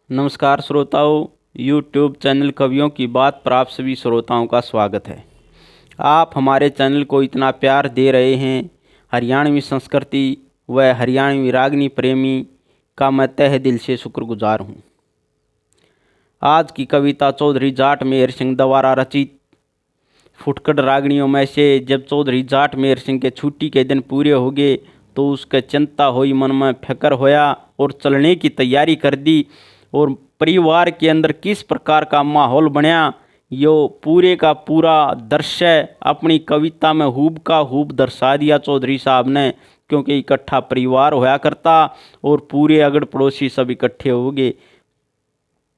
नमस्कार श्रोताओं, YouTube channel कवियों की बात पर आप सभी श्रोताओं का स्वागत है। आप हमारे चैनल को इतना प्यार दे रहे हैं। हरियाणवी संस्कृति व हरियाणवी रागनी प्रेमी का मैं तहे दिल से शुक्रगुजार हूँ। आज की कविता चौधरी जाट मेहर सिंह द्वारा रचित फुटकड़ रागनियों में से जब चौधरी जाट मेहर सिंह के छुट्टी के दिन पूरे हो गए तो उसके चिंता हुई, मन में फिक्र होया और चलने की तैयारी कर दी। और परिवार के अंदर किस प्रकार का माहौल बनया, यो पूरे का पूरा दृश्य अपनी कविता में हूब का हूब दर्शा दिया चौधरी साहब ने। क्योंकि इकट्ठा परिवार होया करता और पूरे अगड़ पड़ोसी सब इकट्ठे हो गए।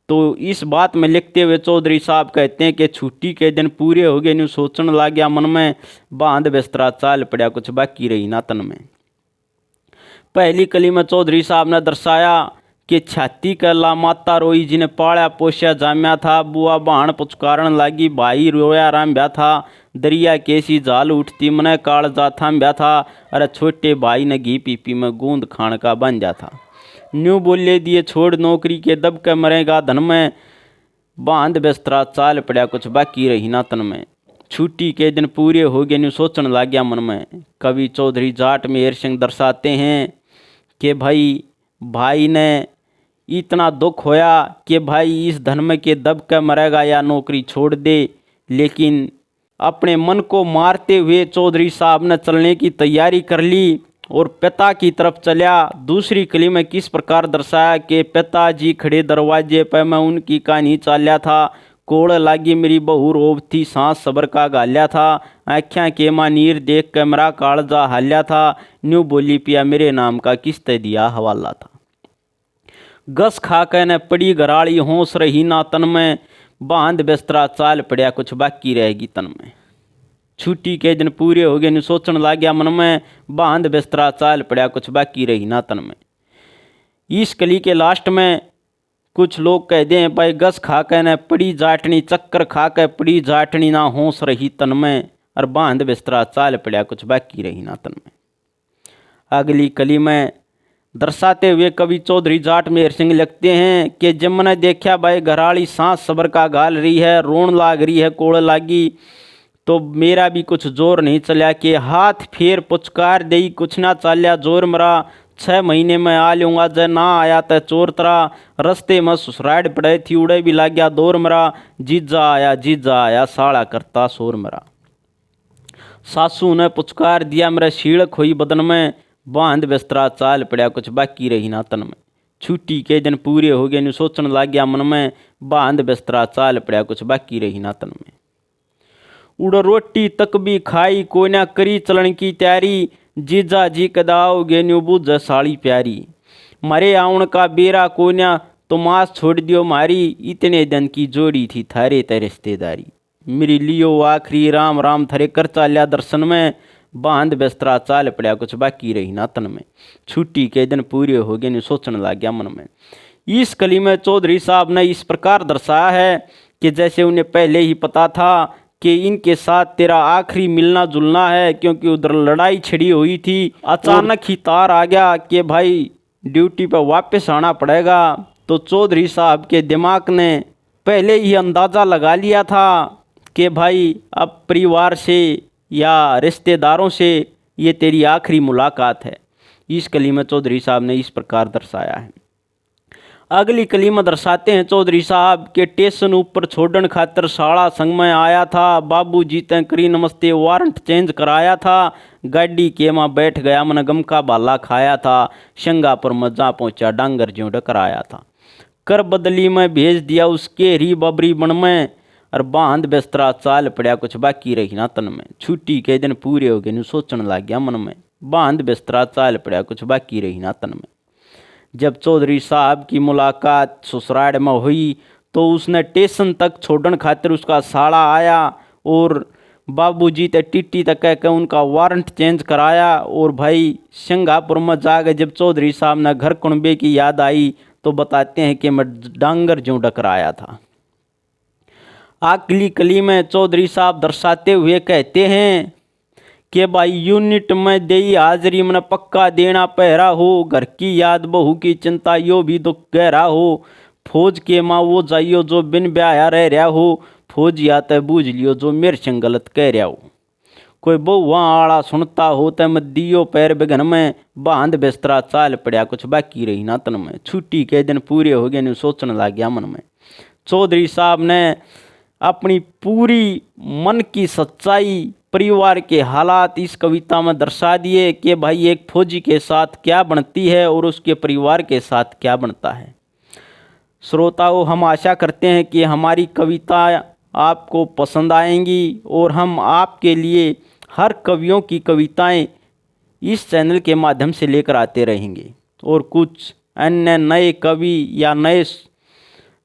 तो इस बात में लिखते हुए चौधरी साहब कहते हैं कि छुट्टी के दिन पूरे हो गए, न्यू सोचने लग गया मन में, बांध बिस्तरा चाल पड़ा कुछ बाकी रही ना तन में। पहली कली में चौधरी साहब ने दर्शाया कि छाती कला माता रोई, जिन्हें पाड़ा पोषा जाम्या था। बुआ बहन पुचकारण लागी, भाई रोया राम्या था। दरिया कैसी जाल उठती, मने काल जा थाम्या था। अरे छोटे भाई ने घी पीपी में गूंद खान का बन जा था। न्यू बोले दिए छोड़ नौकरी के, दब के मरेगा धन में। बांध बिस्तरा चाल पड़ा कुछ बाकी रही ना तन में। छुट्टी के दिन पूरे हो गए, न्यू सोचने लग गया मन में। कवि चौधरी जाट मेहर सिंह दर्शाते हैं कि भाई ने इतना दुख होया कि भाई इस धन में के दब के मरेगा या नौकरी छोड़ दे। लेकिन अपने मन को मारते हुए चौधरी साहब ने चलने की तैयारी कर ली और पिता की तरफ चला। दूसरी कली में किस प्रकार दर्शाया कि पिताजी खड़े दरवाजे पर, मैं उनकी कहानी चाल्या था। कोड़ लागी मेरी बहू रोब थी, सांस सबर का गाल्या था। आँख्याँ के माँ नीर देख के मेरा कालजा हाल्या था। न्यू बोली पिया मेरे नाम का किस्त दिया हवाला था। गस खा के न पड़ी घराड़ी, होश रही ना तन में। बांध बिस्तरा चाल पड़ा कुछ बाकी रहेगी तन में। छुट्टी के दिन पूरे हो गए, सोचन लग गया मन में। बांध बिस्तरा चाल पड़ा कुछ बाकी रही ना तन में। इस कली के लास्ट में कुछ लोग कहते हैं भाई गस खा के न पड़ी जाटनी, चक्कर खा के पड़ी जाटनी, ना होश रही तन में। और बांध बिस्तरा चाल पड़ा कुछ बाकी रही ना तन में। अगली कली में दर्शाते हुए कवि चौधरी जाट मेहर सिंह लिखते हैं कि जब मैंने देखा भाई घराड़ी सांस सबर का गाल रही है, रोन लाग रही है, कोड़ लागी, तो मेरा भी कुछ जोर नहीं चला कि हाथ फेर पुचकार दई, कुछ ना चाल्या जोर मरा। 6 महीने में आ लूँगा, जय ना आया तो चोर तरा। रस्ते में ससुराड़ पड़े थी, उड़े भी लाग गया दौर मरा। जीजा आया साड़ा करता शोर मरा। सासू ने पुचकार दिया, मेरे शीड़क हुई बदन में। बांध बिस्तरा चाल पड़ा कुछ बाकी रही ना तन में। छुट्टी के दिन पूरे हो गए, सोचन लग गया मन में। बांध बिस्तरा चाल पड़ा कुछ बाकी रही ना तन में। उड़ रोटी तक भी खाई, कोई ना करी चलन की तैयारी। जीजा जी कदाओगे न्यू बुझ साड़ी प्यारी। मरे आउन का बेरा कोई ना, तो मास छोड़ दियो मारी। इतने दिन की जोड़ी थी थारे ते रिश्तेदारी। मेरी लियो आखिरी राम राम थरे कर चाल्या दर्शन में। बांध बिस्तरा चाल पड़ा कुछ बाकी रही ना तन में। छुट्टी के दिन पूरे हो गए, सोचने लग गया मन में। इस कली में चौधरी साहब ने इस प्रकार दर्शाया है कि जैसे उन्हें पहले ही पता था कि इनके साथ तेरा आखिरी मिलना जुलना है, क्योंकि उधर लड़ाई छिड़ी हुई थी। अचानक ही तार आ गया कि भाई ड्यूटी पर वापस आना पड़ेगा। तो चौधरी साहब के दिमाग ने पहले ही अंदाज़ा लगा लिया था कि भाई अब परिवार से या रिश्तेदारों से ये तेरी आखिरी मुलाकात है। इस कली में चौधरी साहब ने इस प्रकार दर्शाया है। अगली कली में दर्शाते हैं चौधरी साहब के स्टेशन ऊपर छोड़न खातर साड़ा संग में आया था। बाबू जी ते करी नमस्ते, वारंट चेंज कराया था। गाड़ी के माँ बैठ गया, मन गम का बाला खाया था। शंगापुर में जा पहुँचा, डांगर ज्यों डकराया था। कर बदली में भेज दिया उसके री बबरी बन में। और बांध बिस्तरा चाल पड़ा कुछ बाकी रही ना तन में। छुट्टी के दिन पूरे हो गए, सोचने लग गया मन में। बांध बिस्तरा चाल पड़ा कुछ बाकी रही ना तन में। जब चौधरी साहब की मुलाकात ससुराल में हुई तो उसने स्टेशन तक छोड़न खातिर उसका साड़ा आया और बाबूजी ते टिट्टी तक कह के उनका वारंट चेंज कराया। और भाई सिंगापुर में जाकर जब चौधरी साहब ने घर कुनबे की याद आई तो बताते हैं कि मैं डांगर ज्यों डकराया था। अगली कली में चौधरी साहब दर्शाते हुए कहते हैं कि भाई यूनिट में देई हाजरी मन पक्का देना पहरा हो। घर की याद बहू की चिंता यो भी दुख गहरा हो। फौज के माँ वो जाइयो जो बिन ब्याह रह रहा हो, फौज या तय बूझ लियो जो मेरे संग गलत कह रहा हो। कोई बहुआ आड़ा सुनता हो तय मत दियो पैर बेगन में, बांध बिस्तरा चाल पड़ा कुछ बाकी रही ना तन में। छुट्टी के दिन पूरे हो गए, न्यू सोचने लग गया मन में। चौधरी साहब ने अपनी पूरी मन की सच्चाई, परिवार के हालात इस कविता में दर्शा दिए कि भाई एक फौजी के साथ क्या बनती है और उसके परिवार के साथ क्या बनता है। श्रोताओं, हम आशा करते हैं कि हमारी कविता आपको पसंद आएंगी और हम आपके लिए हर कवियों की कविताएं इस चैनल के माध्यम से लेकर आते रहेंगे और कुछ अन्य नए कवि या नए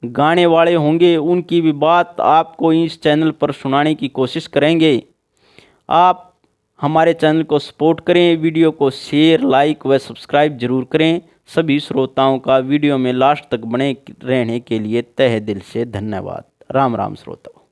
गाने वाले होंगे, उनकी भी बात आपको इस चैनल पर सुनाने की कोशिश करेंगे। आप हमारे चैनल को सपोर्ट करें, वीडियो को शेयर, लाइक व सब्सक्राइब जरूर करें। सभी श्रोताओं का वीडियो में लास्ट तक बने रहने के लिए तहे दिल से धन्यवाद। राम राम श्रोताओं।